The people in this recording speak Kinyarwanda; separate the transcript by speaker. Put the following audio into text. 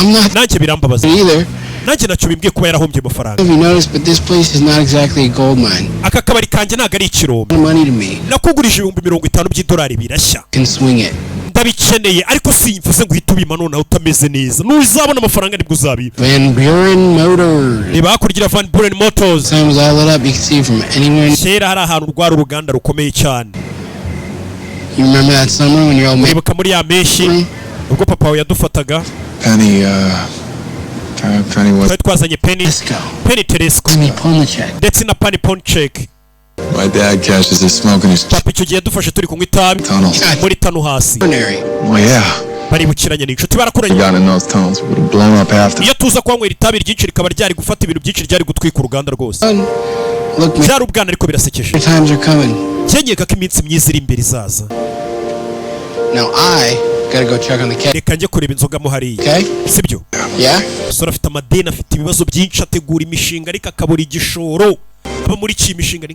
Speaker 1: nanjye birambabaza
Speaker 2: either.
Speaker 1: nanjye nacyo bimbwiye kuba yarahombye amafaranga.
Speaker 2: Have you noticed, but this place is not exactly a gold mine.
Speaker 1: Aka kabari kanjye ntabwo ari ikirombe.
Speaker 2: Money to me.
Speaker 1: Nakugurije $50,000 by'idolari birashya.
Speaker 2: Can swing it.
Speaker 1: Ndabikeneye ariko simvuze ngo uhite ubima noneho utameze neza. Nuzabona amafaranga nibwo uzabiba.
Speaker 2: Van Buren Motors.
Speaker 1: Niba hakurikira Van Buren Motors.
Speaker 2: Time was all lit up. You can see from anywhere.
Speaker 1: Kera hari ahantu rwari uruganda rukomeye cyane.
Speaker 2: You remember that summer when your old man?
Speaker 1: Wibuka muri ya meshi ubwo papa wawe yadufataga.
Speaker 3: Penny was.
Speaker 1: Twazanye Penny Telesco.
Speaker 2: Penny Ponchek.
Speaker 1: Ndetse na Penny Ponchek.
Speaker 3: My dad catches us smoking his
Speaker 1: Papa icyo gihe yadufashe turi kunywa itabi muri tanu hasi.
Speaker 3: Oh yeah.
Speaker 1: Baribukiranye n'inshuti barakuranye.
Speaker 3: Got in those tunnels would have blown up after.
Speaker 1: Iyo tuza kwanywera itabi ryinshi rikaba ryari gufata ibintu byinshi ryari gutwika uruganda rwose.
Speaker 2: Look,
Speaker 1: byari ubwana ariko birasekeje.
Speaker 2: Times are coming.
Speaker 1: Kenyeka ko iminsi myiza iri imbere izaza.
Speaker 2: Now I gotta go check on the cat.
Speaker 1: Reka njye kureba inzoga mo hariya.
Speaker 2: Okay?
Speaker 1: Sibyo?
Speaker 2: Yeah?
Speaker 1: Sora afite amadeni, afite ibibazo byinshi, ategura imishinga ariko akabura igishoro. Aba muri iki mishinga